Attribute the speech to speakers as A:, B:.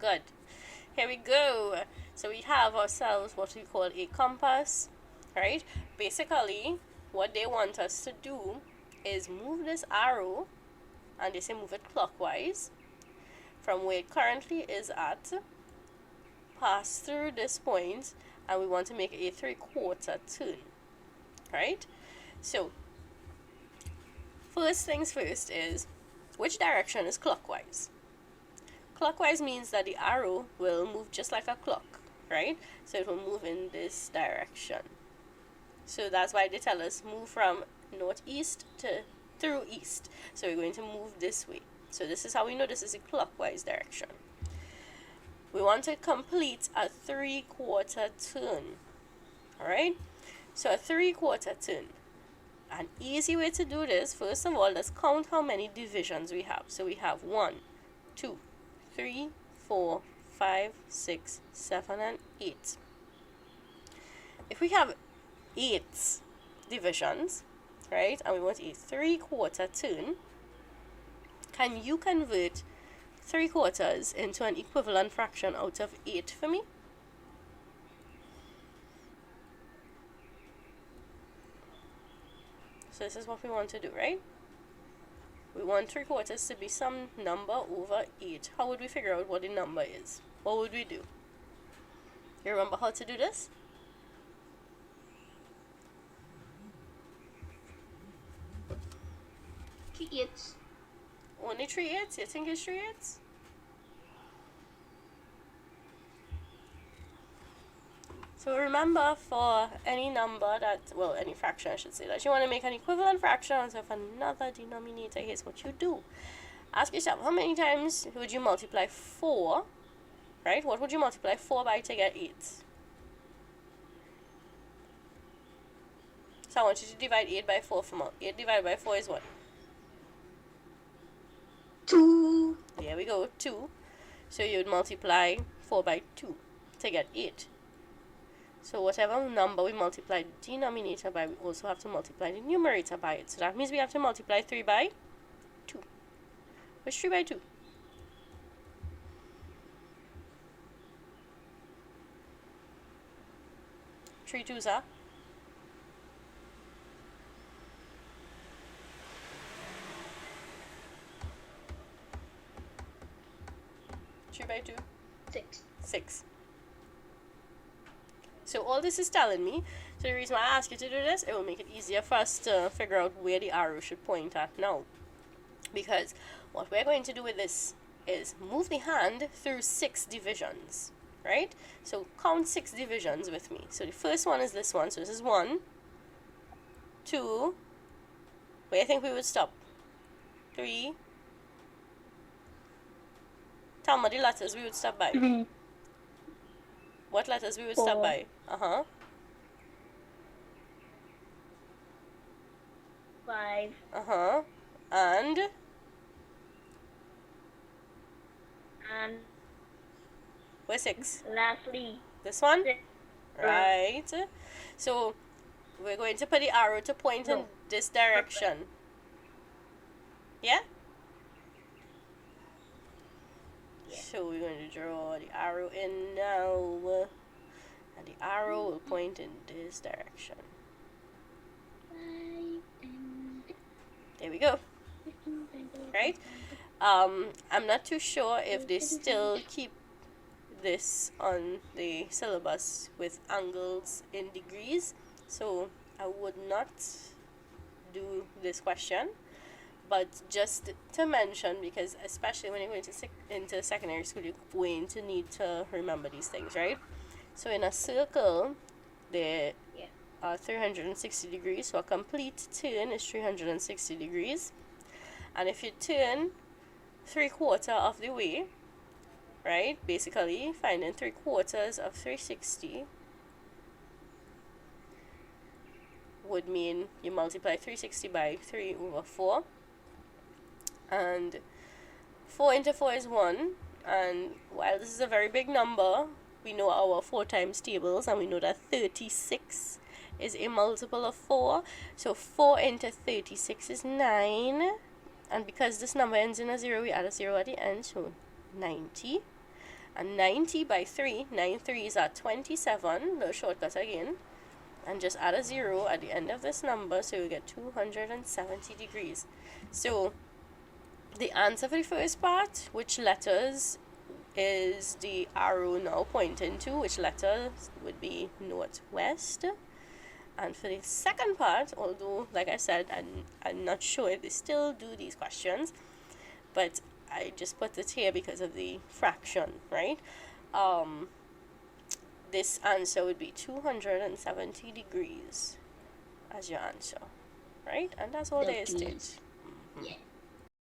A: Good. Here we go. So we have ourselves what we call a compass, right? Basically, what they want us to do is move this arrow, and they say move it clockwise from where it currently is at, pass through this point, and we want to make a 3/4 turn, right? So first things first is, which direction is clockwise? Clockwise means that the arrow will move just like a clock, right? So it will move in this direction. So that's why they tell us move from northeast to through east. So we're going to move this way. So this is how we know this is a clockwise direction. We want to complete a 3/4 turn. Alright? So a 3/4 turn. An easy way to do this, first of all, let's count how many divisions we have. So we have 1, 2, 3, 4, 5, 6, 7, and 8. If we have 8 divisions, right, and we want a 3/4 turn, can you convert 3/4 into an equivalent fraction out of 8 for me? So this is what we want to do, right? We want 3/4 to be some number over 8. How would we figure out what the number is? What would we do? You remember how to do this?
B: 3/8.
A: Only 3/8? You think it's 3/8? So remember, for any number that, well, any fraction I should say, that you want to make an equivalent fraction out of another denominator, here's what you do. Ask yourself, how many times would you multiply 4, right? What would you multiply 4 by to get 8? So I want you to divide 8 by 4 from out. 8 divided by 4 is what?
B: 2.
A: There we go, 2. So you would multiply 4 by 2 to get 8. So whatever number we multiply the denominator by, we also have to multiply the numerator by it. So that means we have to multiply 3 by 2. What's 3 by 2? 3 2s are? 3 by 2?
B: 6.
A: 6. So all this is telling me, so the reason why I ask you to do this, it will make it easier for us to figure out where the arrow should point at now. Because what we're going to do with this is move the hand through 6 divisions, right? So count 6 divisions with me. So the first one is this one. So this is 1, 2, where I think we would stop? 3. Tell me the letters we would stop by.
B: 3.
A: What letters we would
B: 4.
A: stop by?
B: 5.
A: And where's 6?
B: Lastly,
A: This one?
B: 6.
A: Right. So we're going to put the arrow to point in this direction. Yeah? So we're going to draw the arrow in now. And the arrow will point in this direction. There we go. Right? I'm not too sure if they still keep this on the syllabus with angles in degrees. So I would not do this question. But just to mention, because especially when you're going into secondary school, you're going to need to remember these things, right? So in a circle, there are 360 degrees. So a complete turn is 360 degrees. And if you turn 3/4 of the way, right, basically finding 3/4 of 360 would mean you multiply 360 by 3 over 4. And 4 into 4 is 1, and while this is a very big number, we know our 4 times tables, and we know that 36 is a multiple of 4. So 4 into 36 is 9, and because this number ends in a 0, we add a 0 at the end, so 90. And 90 by 3, 9 3s are 27, little shortcut again. And just add a 0 at the end of this number, so you get 270 degrees. So the answer for the first part, which letters is the arrow now pointing to, which letters would be northwest. And for the second part, although like I said, I'm not sure if they still do these questions, but I just put it here because of the fraction, right? This answer would be 270 degrees as your answer, right? And that's all there is to it.
B: Yeah.